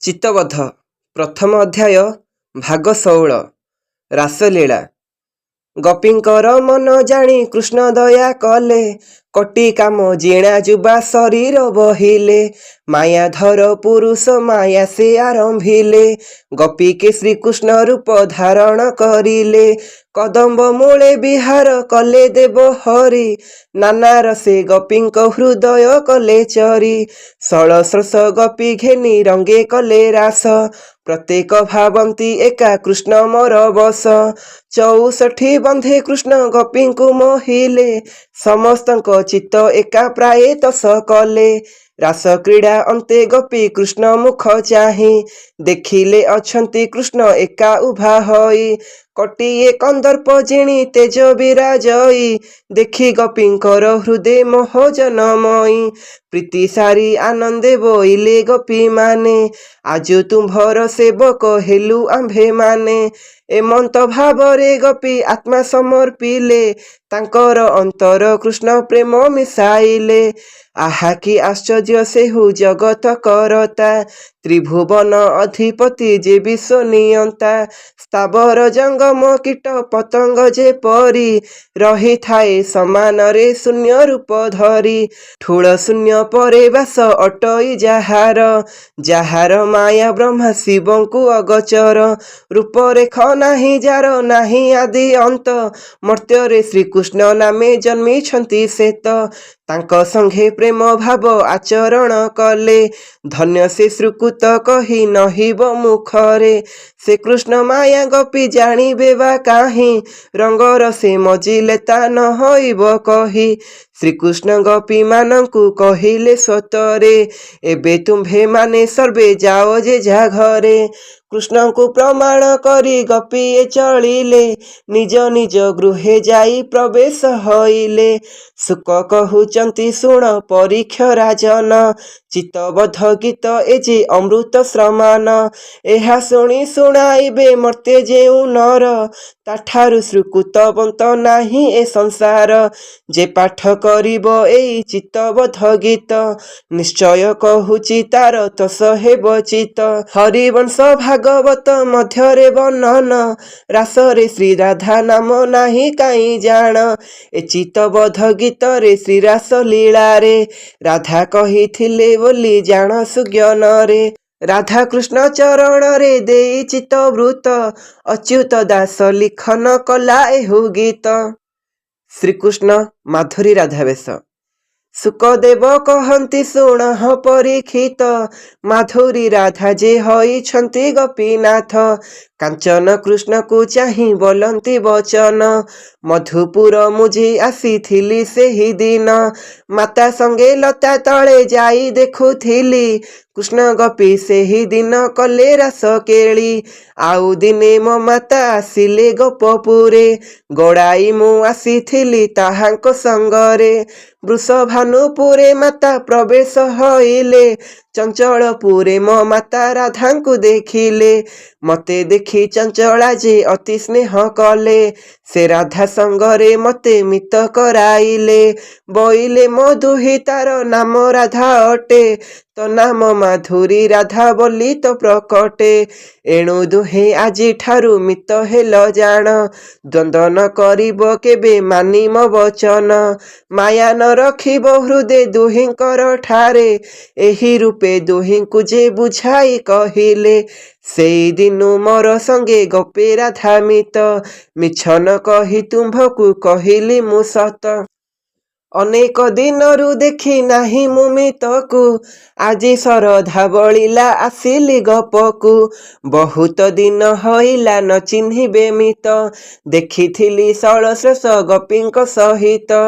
ଚିତ୍ତବଧ ପ୍ରଥମ ଅଧ୍ୟାୟ ଭାଗ 16 ରାସଲୀଳା। ଗୋପୀଙ୍କର ମନ ଜାଣି କୃଷ୍ଣ ଦୟା କଲେ, କୋଟି କାମ ଜିଣା ଯୁବା ଶରୀର ବହିଲେ। ମାୟାଧର ପୁରୁଷ ମାୟା ସେ ଆରମ୍ଭିଲେ, ଗୋପୀକେ ଶ୍ରୀକୃଷ୍ଣ ରୂପ ଧାରଣ କରିଲେ। କଦମ୍ବ ମୂଳେ ବିହାର କଲେ ଦେବ ହରି, ନାନା ରସେ ଗୋପୀଙ୍କ ହୃଦୟ କଲେ ଚରି। ଷୋଳଶୋଷ ଗୋପୀ ଘେନି ରଙ୍ଗେ କଲେ ରାସ, ପ୍ରତ୍ୟେକ ଭାବନ୍ତି ଏକା କୃଷ୍ଣ ମୋର ବଶ। 64 ବନ୍ଧେ କୃଷ୍ଣ ଗୋପୀଙ୍କୁ ମୋହିଲେ, ସମସ୍ତଙ୍କ ଚିତ୍ତ ଏକା ପ୍ରାୟ ତସ କଲେ। ରାସ କ୍ରୀଡ଼ା ଅନ୍ତେ ଗୋପୀ କୃଷ୍ଣ ମୁଖ ଚାହିଁ, ଦେଖିଲେ ଅଛନ୍ତି କୃଷ୍ଣ ଏକା ଉଭା ହୋଇ। କୋଟିଏ କନ୍ଦର୍ପ ଜିଣି ତେଜ ବିରାଜଇ, ଦେଖି ଗୋପୀଙ୍କର ହୃଦେ ମୋହ ଜନମଇ। ପ୍ରୀତି ସାରି ଆନନ୍ଦେ ବୋଇଲେ ଗୋପୀମାନେ, ଆଜୁ ତୁମ୍ଭର ସେବକ ହେଲୁ ଆମ୍ଭେମାନେ। ଏମନ୍ତ ଭାବରେ ଗୋପୀ ଆତ୍ମା ସମର୍ପିଲେ, ତାଙ୍କର ଅନ୍ତର କୃଷ୍ଣ ପ୍ରେମ ମିଶାଇଲେ। ଆହା କି ଆଶ୍ଚର୍ଯ୍ୟ ସେହୁ ଜଗତ କରତା, ତ୍ରିଭୁବନ ଅଧିପତି ଯେ ବିଶ୍ୱ ନିୟନ୍ତା। ସ୍ଥାବର ଜଙ୍ଗମ କୀଟ ପତଙ୍ଗ ଯେପରି, ରହିଥାଏ ସମାନରେ ଶୂନ୍ୟ ରୂପ ଧରି। ଠୁଳ ଶୂନ୍ୟ ପରେ ବାସ ଅଟଇ ଯାହାର, ଯାହାର ମାୟା ବ୍ରହ୍ମା ଶିବଙ୍କୁ ଅଗୋଚର। ରୂପରେଖ ନାହିଁ ଯାର ନାହିଁ ଆଦି ଅନ୍ତ, ମର୍ତ୍ତ୍ୟରେ ଶ୍ରୀକୃଷ୍ଣ ନାମେ ଜନ୍ମିଛନ୍ତି ସେତ। ତାଙ୍କ ସଙ୍ଗେ ପ୍ରେମ ଭାବ ଆଚରଣ କଲେ, ଧନ୍ୟ ସେ ଶ୍ରୀକୃତ କହି ନହିବ ମୁଖରେ। ସେ କୃଷ୍ଣ ମାୟା ଗୋପୀ ଜାଣିବେ ବା କାହିଁ, ରଙ୍ଗର ସେ ମଜିଲେ ତା ନ ହୋଇବ କହି। ଶ୍ରୀକୃଷ୍ଣ ଗୋପୀମାନଙ୍କୁ କହିଲେ ସତରେ, ଏବେ ତୁମ୍ଭେମାନେ ସର୍ବେ ଯାଅ ଯେ ଯା ଘରେ। କୃଷ୍ଣଙ୍କୁ ପ୍ରମାଣ କରି ଗୋପୀଏ ଚଳିଲେ, ନିଜ ନିଜ ଗୃହେ ଯାଇ ପ୍ରବେଶ ହୋଇଲେ। ଶୁକ କହୁଛନ୍ତି ଶୁଣ ପରୀକ୍ଷ ରାଜନ, ଚିତ୍ତବଧ ଗୀତ ଏ ଯେ ଅମୃତ ସମାନ। ଏହା ଶୁଣି ଶୁଣାଇବେ ମର୍ତ୍ତ୍ୟ ଯେଉଁ ନର, ତାଠାରୁ ଶ୍ରୀକୃତବନ୍ତ ନାହିଁ ଏ ସଂସାର। ଯେ ପାଠ କରିବ ଏଇ ଚିତ୍ତବଧ ଗୀତ, ନିଶ୍ଚୟ କହୁଛି ତାର ତୋଷ ହେବ ଚିତ। ହରିବଂଶ ଭାଗବତ ମଧ୍ୟରେ ବର୍ଣ୍ଣନ, ରାସରେ ଶ୍ରୀରାଧା ନାମ ନାହିଁ କାହିଁ ଜାଣ। ଏ ଚିତ୍ତବଧ ଗୀତରେ ଶ୍ରୀରାସ ଲୀଳାରେ, ରାଧା କହିଥିଲେ ବୋଲି ଜାଣ ସୁଜ୍ଞାନରେ। ରାଧା କୃଷ୍ଣ ଚରଣରେ ଦେଇ ଚିତ୍ତବୃତ, ଅଚ୍ୟୁତ ଦାସ ଲିଖନ କଲା ଏହୁ ଗୀତ। ଶ୍ରୀକୃଷ୍ଣ ମାଧୁରୀ ରାଧାବେଶ। ଶୁକଦେବ କହନ୍ତି ଶୁଣଃ ପରୀକ୍ଷିତ, ମାଧୁରୀ ରାଧା ଯେ ହୋଇଛନ୍ତି ଗୋପୀନାଥ। କାଞ୍ଚନ କୃଷ୍ଣକୁ ଚାହିଁ ବୋଲନ୍ତି ବଚନ, ମଧୁପୁର ମୁଁ ଯେ ଆସିଥିଲି ସେହି ଦିନ। ମାତା ସଙ୍ଗେ ଲତା ତଳେ ଯାଇ ଦେଖୁଥିଲି, କୃଷ୍ଣ ଗୋପୀ ସେହି ଦିନ କଲେ ରାସ କେଳି। ଆଉ ଦିନେ ମୋ ମାତା ଆସିଲେ ଗୋପପୁରେ, ଗୋଡ଼ାଇ ମୁଁ ଆସିଥିଲି ତାହାଙ୍କ ସଙ୍ଗରେ। ବୃଷଭାନୁପୁରେ ମାତା ପ୍ରବେଶ ହୋଇଲେ, ଚଞ୍ଚଳପୁରେ ମୋ ମାତା ରାଧାଙ୍କୁ ଦେଖିଲେ। ମତେ ଦେଖି ଚଞ୍ଚଳା ଯେ ଅତି ସ୍ନେହ କଲେ, ସେ ରାଧା ସଙ୍ଗରେ ମତେ ମିତ କରାଇଲେ। ବୋଇଲେ ମୋ ଦୁହିତାର ନାମ ରାଧା ଅଟେ, ତୋ ନାମ ମାଧୁରୀ ରାଧା ବୋଲି ତ ପ୍ରକଟେ। ଏଣୁ ଦୁହେଁ ଆଜିଠାରୁ ମିତ ହେଲ ଜାଣ, ଦ୍ୱନ୍ଦ୍ୱ ନ କରିବ କେବେ ମାନି ମୋ ବଚନ। ମାୟା ନ ରଖିବ ହୃଦେ ଦୁହିଁଙ୍କର ଠାରେ, ଏହି ରୂପେ ଦୁହିଁଙ୍କୁ ଯେ ବୁଝାଇ କହିଲେ। ସେଇ ଦିନୁ ମୋର ସଙ୍ଗେ ଗୋପୀ ରାଧା ମିତ, ମିଛ ନ କହି ତୁମ୍ଭକୁ କହିଲି ମୁଁ ସତ। ଅନେକ ଦିନରୁ ଦେଖି ନାହିଁ ମୁଁ ମିତକୁ, ଆଜି ଶରଧା ବଳିଲା ଆସିଲି ଗୋପକୁ। ବହୁତ ଦିନ ହୋଇଲା ନ ଚିହ୍ନିବେ ମିତ, ଦେଖିଥିଲି ଷୋଳଶୋଷ ଗୋପୀଙ୍କ ସହିତ।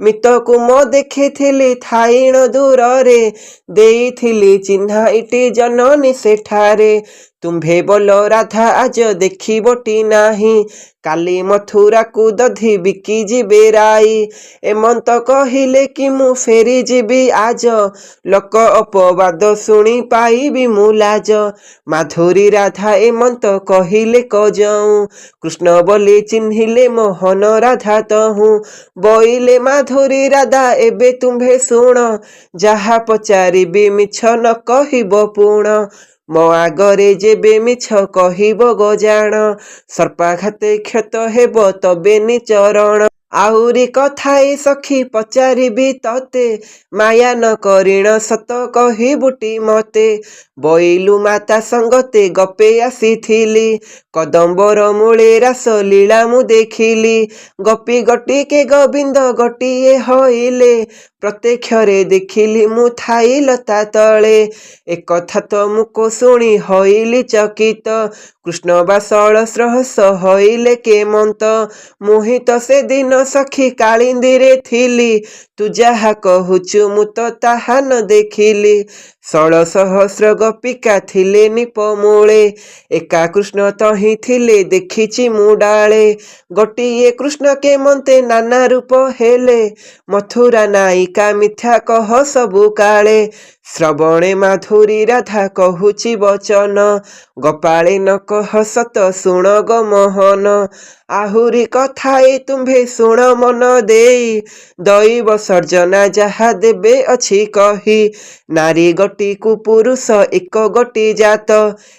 ମିତକୁ ମୋ ଦେଖିଥିଲି ଥାଇଣ ଦୂରରେ, ଦେଇଥିଲି ଚିହ୍ନାଇଟି ଜନନୀ ସେଠାରେ। ତୁମ୍ଭେ ବୋଲ ରାଧା ଆଜ ଦେଖିବଟି ନାହିଁ, କାଲି ମଥୁରାକୁ ଦଧି ବିକି ଯିବେ ରାଇ। ଏମନ୍ତ କହିଲେ କି ମୁଁ ଫେରି ଯିବି ଆଜ, ଲୋକ ଅପବାଦ ଶୁଣି ପାଇବି ମୁଁ ଲାଜ। ମାଧୁରୀ ରାଧା ଏମନ୍ତ କହିଲେ କଯଉଁ, କୃଷ୍ଣ ବୋଲି ଚିହ୍ନିଲେ ମୋହନ ରାଧା ତହୁଁ। ବୋଇଲେ ମାଧୁରୀ ରାଧା ଏବେ ତୁମ୍ଭେ ଶୁଣ, ଯାହା ପଚାରିବି ମିଛ ନ କହିବ ପୁଣ। ମୋ ଆଗରେ ଯେବେ ମିଛ କହିବ ଗଜାଣ, ସର୍ପାଘାତେ କ୍ଷତ ହେବ ତବେ ନିଚରଣ। ଆହୁରି କଥାଏ ସଖୀ ପଚାରିବି ତତେ, ମାୟା ନ କରିଣ ସତ କହିବୁଟି ମତେ। ବଇଲୁ ମାତା ସଙ୍ଗତେ ଗପେ ଆସିଥିଲି, କଦମ୍ବର ମୂଳେ ରାସ ଲୀଳା ମୁଁ ଦେଖିଲି। ଗପି ଗଟିକେ ଗୋବିନ୍ଦ ଗୋଟିଏ ହଇଲେ, ପ୍ରତ୍ୟକ୍ଷରେ ଦେଖିଲି ମୁଁ ଥାଇ ଲତା ତଳେ। ଏକଥା ତ ମୁକ ଶୁଣି ହଇଲି ଚକିତ, କୃଷ୍ଣ ବା ସଳସ୍ରହସ ହଇଲେ କେମନ୍ତ। ମୁହିଁ ତ ସେଦିନ ସଖୀ କାଳିନ୍ଦୀରେ ଥିଲି, ତୁ ଯାହା କହୁଛୁ ମୁଁ ତ ତାହା ନ ଦେଖିଲି। 16,000 ଗୋପିକା ଥିଲେ ନିପମୂଳେ, ଏକା କୃଷ୍ଣ ତହିଁ ଥିଲେ ଦେଖିଛି ମୁଁ ଡାଳେ। ଗୋଟିଏ କୃଷ୍ଣ କେମନ୍ତେ ନାନା ରୂପ ହେଲେ, ମଥୁରା ନାୟିକା ମିଥ୍ୟା କହ ସବୁ କାଳେ। ଶ୍ରବଣେ ମାଧୁରୀ ରାଧା କହୁଛି ବଚନ, ଗୋପାଳେ ନ କହ ସତ ଶୁଣ ଗୋ ମୋହନ। ଆହୁରି କଥାଏ ତୁମ୍ଭେ ଶୁଣ ମନ ଦେଇ, ଦଇବ ସର୍ଜନା ଯାହା ଦେବେ ଅଛି କହି। ନାରୀ ଗୋଟିକୁ ପୁରୁଷ ଏକ ଗୋଟି ଜାତ,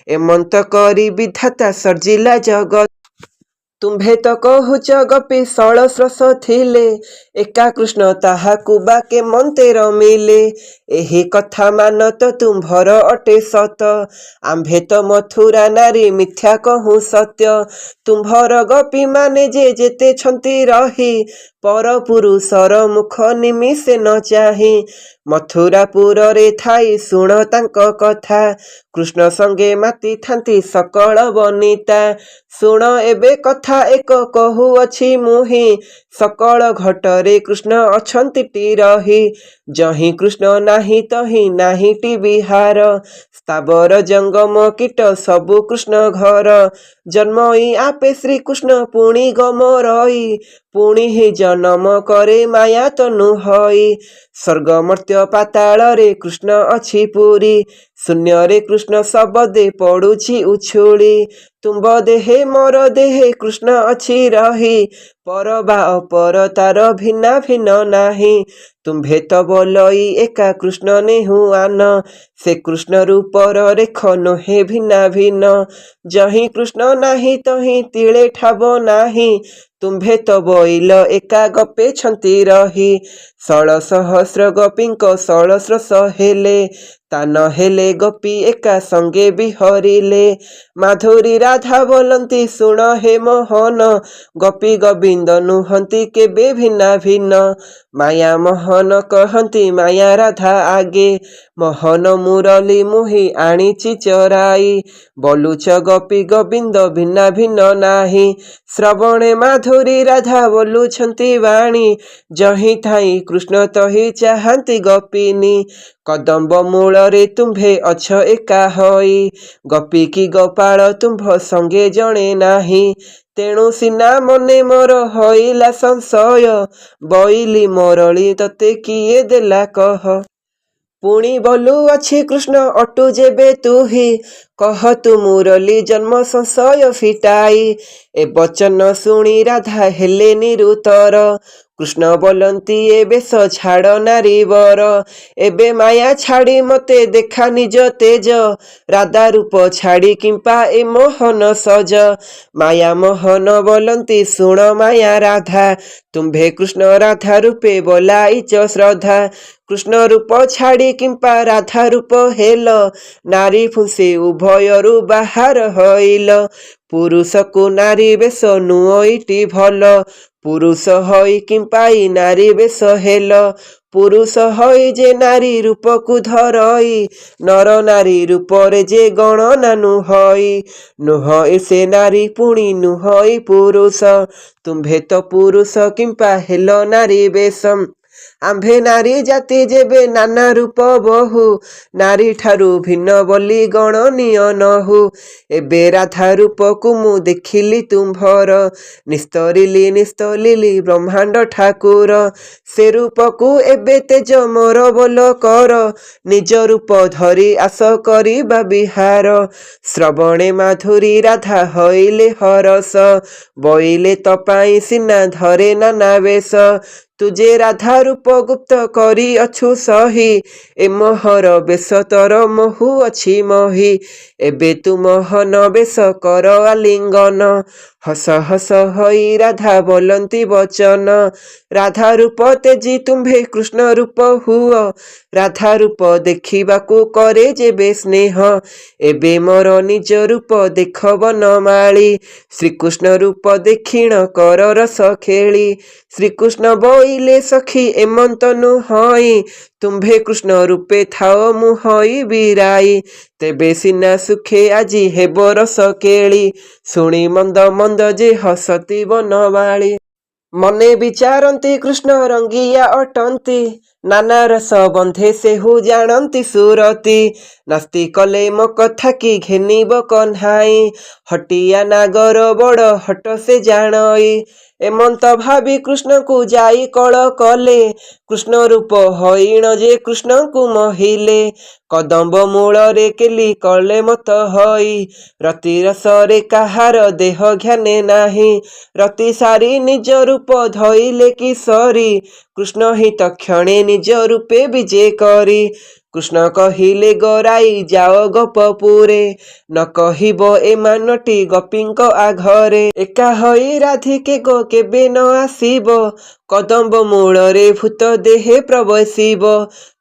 ଏମନ୍ତ କରି ବିଧାତା ସର୍ଜିଲା ଜଗତ। ତୁମ୍ଭେ ତ କହୁଛ ଗୋପୀ 16 ଥିଲେ, ଏକା କୃଷ୍ଣ ତାହାକୁ ବା କେମନ୍ତେ ରମିଲେ। ଏହି କଥା ମାନ ତ ତୁମ୍ଭର ଅଟେ ସତ, ଆମ୍ଭେ ତ ମଥୁରା ନାରୀ ମିଥ୍ୟା କହୁଁ ସତ୍ୟ। ତୁମ୍ଭର ଗୋପୀମାନେ ଯେ ଯେତେଛନ୍ତି ରହି, ପର ପୁରୁଷର ମୁଖ ନିମିଷେ ନ ଚାହିଁ। ମଥୁରାପୁରରେ ଥାଇ ଶୁଣ ତାଙ୍କ କଥା, କୃଷ୍ଣ ସଙ୍ଗେ ମାତିଥାନ୍ତି ସକଳ ବନିତା। ଶୁଣ ଏବେ କଥା ଏକ କହୁଅଛି ମୁହିଁ, ସକଳ ଘଟରେ କୃଷ୍ଣ ଅଛନ୍ତିଟି ରହି। ଯହିଁ କୃଷ୍ଣ ନାହିଁ ତହିଁ ନାହିଁଟି ବିହାର, ସ୍ଥାବର ଜଙ୍ଗମ କୀଟ ସବୁ କୃଷ୍ଣ ଘର। ଜନ୍ମଇ ଆପେ ଶ୍ରୀକୃଷ୍ଣ ପୁଣି ଗମରଇ, ପୁଣି ହି ଜନମ କରେ ମାୟା ତନୁ ହଇ। ସ୍ୱର୍ଗ ମର୍ତ୍ତ୍ୟ ପାତାଳରେ କୃଷ୍ଣ ଅଛି ପୁରୀ, ଶୂନ୍ୟରେ କୃଷ୍ଣ ସବଦେ ପଡୁଛି ଉଛୁଳି। ତୁମ୍ଭ ଦେହେ ମୋର ଦେହେ କୃଷ୍ଣ ଅଛି ରହି, ପର ବା ଅପର ତାର ଭିନ୍ନ ଭିନ୍ନ ନାହିଁ। ତୁମ୍ଭେ ତ ବୋଲଇ ଏକା କୃଷ୍ଣ ନେହୁଆନ, ସେ କୃଷ୍ଣ ରୂପର ରେଖ ନୁହେଁ ଭିନ୍ନ ଭିନ୍ନ। ଯହିଁ କୃଷ୍ଣ ନାହିଁ ତହିଁ ତିଳେ ଠାବ ନାହିଁ, ତୁମ୍ଭେ ତ ବୋଇଲ ଏକା ଗପେଛନ୍ତି ରହି। 16,000 ଗୋପୀଙ୍କ 16 ହେଲେ, ତା ନ ହେଲେ ଗୋପୀ ଏକା ସଙ୍ଗେ ବିହରିଲେ। ମାଧୁରୀ ରାଧା ବୋଲନ୍ତି ଶୁଣ ହେ ମୋହନ, ଗୋପୀ ଗୋବିନ୍ଦ ନୁହନ୍ତି କେବେ ଭିନ୍ନ ଭିନ୍ନ। ମାୟା ମୋହନ କହନ୍ତି ମାୟା ରାଧା ଆଗେ, ମୋହନ ମୁରଲି ମୁହିଁ ଆଣିଛି ଚରାଇ। ବୋଲୁଛ ଗୋପୀ ଗୋବିନ୍ଦ ଭିନ୍ନ ଭିନ୍ନ ନାହିଁ, ଶ୍ରବଣେ ମାଧୁରୀ ରାଧା ବୋଲୁଛନ୍ତି ବାଣୀ। ଯହିଁ ଥାଇ କୃଷ୍ଣ ତହିଁ ଚାହାନ୍ତି ଗୋପିନୀ, କଦମ୍ବ ମୂଳରେ ତୁମ୍ଭେ ଅଛ ଏକା ହୋଇ। ଗୋପୀ କି ଗୋପାଳ ତୁମ୍ଭ ସଙ୍ଗେ ଜଣେ ନାହିଁ, ତେଣୁ ସିନା ମନେ ମୋର ହଇଲା ସଂଶୟ। ବୋଇଲି ମରଳି ତତେ କିଏ ଦେଲା କହ, ପୁଣି ବୋଲୁଅଛି କୃଷ୍ଣ ଅଟୁ ଯେବେ ତୁହି। କହ ତୁ ମୁରଲି ଜନ୍ମ ସଂଶୟ ଫିଟାଇ। ଏ ବଚନ ଶୁଣି ରାଧା ହେଲେ ନିରୁତ୍ତର, କୃଷ୍ଣ ବୋଲନ୍ତି ଏ ବେଶ ଛାଡ଼ ନାରୀବର। ଏବେ ମାୟା ଛାଡ଼ି ମତେ ଦେଖା ନିଜ ତେଜ, ରାଧା ରୂପ ଛାଡ଼ି କିମ୍ପା ଏ ମୋହନ ସଜ। ମାୟା ମୋହନ ବୋଲନ୍ତି ଶୁଣ ମାୟା ରାଧା, ତୁମ୍ଭେ କୃଷ୍ଣ ରାଧା ରୂପେ ବୋଲାଇଛ ଶ୍ରଦ୍ଧା। କୃଷ୍ଣ ରୂପ ଛାଡ଼ି କିମ୍ପା ରାଧା ରୂପ ହେଲ, ନାରୀ ଫୁଂସି ଉଭୟରୁ ବାହାର ହଇଲ। ପୁରୁଷକୁ ନାରୀ ବେଶ ନୁହଁଇଟି ଭଲ, ପୁରୁଷ ହଇ କିମ୍ପାଇ ନାରୀ ବେଶ ହେଲ। ପୁରୁଷ ହଇ ଯେ ନାରୀ ରୂପକୁ ଧରଇ, ନର ନାରୀ ରୂପରେ ଯେ ଗଣନା ନୁହଇ। ନୁହଇ ସେ ନାରୀ ପୁଣି ନୁହଇ ପୁରୁଷ, ତୁମ୍ଭେ ତ ପୁରୁଷ କିମ୍ପା ହେଲ ନାରୀ ବେଶ। ଆମ୍ଭେ ନାରୀ ଜାତି ଯେବେ ନାନା ରୂପ ବହୁ, ନାରୀ ଠାରୁ ଭିନ୍ନ ବୋଲି ଗଣନୀୟ ନହୁ। ଏବେ ରାଧା ରୂପକୁ ମୁଁ ଦେଖିଲି ତୁମ୍ଭର, ନିସ୍ତରିଲି ନିସ୍ତୋଲିଲି ବ୍ରହ୍ମାଣ୍ଡ ଠାକୁର। ସେ ରୂପକୁ ଏବେ ତେଜ ମୋର ବୋଲ କର, ନିଜ ରୂପ ଧରି ଆସ କରିବା ବିହାର। ଶ୍ରବଣେ ମାଧୁରୀ ରାଧା ହଇଲେ ହରସ, ବୋଇଲେ ତ ପାଇଁ ସିନା ଧରେ ନାନା ବେଶ। तुजे राधा रूप गुप्त करी अछु सही ए मोहर बेश तर महु अछि मही एबे तू मोहन बेश कर आलिंगन हस हस हई राधा बोलंती वचन राधा रूप तेजी तुम्भे कृष्ण रूप हुओ राधा रूप देखिबाकू करे जेबे स्नेह एबे मोर निज रूप देख बनमाली श्रीकृष्ण रूप देखिण कर रस खेली श्रीकृष्ण बोइले सखी एमंतनु हई तुम्भे कृष्ण रूपे थाओ मुहई बिराई तेबे सिना सुखे आजी हेबो रस केली शुणी मंद मंद जे हसती बनमाली मने विचारती कृष्ण रंगिया अटंती नाना रस बंधे सेहु जानती सुरती नास्ति कले मो कथा कि घेनिब कन्हाई हटिया नागर बड़ हट से जानई एमंत भावी कृष्ण को जाई कल कले कृष्ण रूप हईण जे कृष्ण को महिले कदम्ब मूल रे केली कले मत हई रति रसरे काहार देह ज्ञाने नाही रति सारी निज रूप धइले किशोरी कृष्ण हि तक्षणे निज रूपे विजे करी कृष्ण कहिले गराई जाओ गोपपुरे न कहिब ए मानटी गोपींक आघरे एका हई राधिके गो केबे न आसीब कदम्ब मूलरे भूत देहे प्रवेशिब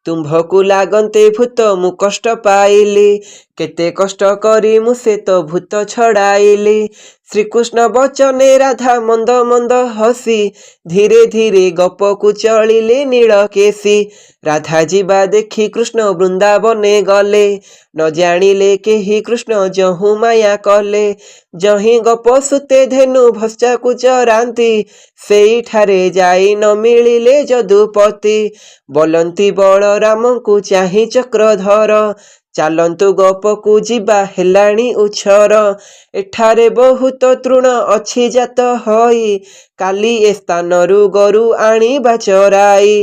तुम्भकु लागन्ते भूत मु कष्ट पाइली केते कष्ट करी मु से तो भूत छड़ाइली श्रीकृष्ण बचने राधा मंद मंद हसी धीरे धीरे गप को चलिले नीलकेशी राधा जीवा देखी कृष्ण वृंदावने गले न जानिले केही कृष्ण जहु माया कले जही गप सुते धेनु भस्चा को चरांती सेई ठारे जाई न मिलिले जदुपति बोलंती बलराम को चाही चक्रधर चालंतु गप को जीवा हेलाणी उछर एठारे बहुत तृण अछि जात हई काली ए स्थानरु गोरु आनिबा चराई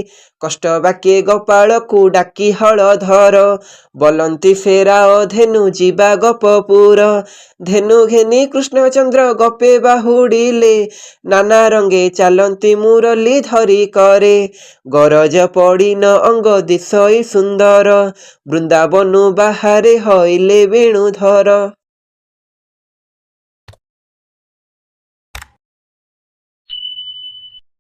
कष्ट बाके गोपाल को डाकी हलधर बोलंती फेराओ धेनु जीवा गोपपुर धेनु घेनी कृष्णचंद्र गपे बाहुडिले नाना रंगे चालंती मुरली धरी करे गरज पड़ी न अंग दिशई सुंदर वृंदावनु बाहारे हईले वेणुधर।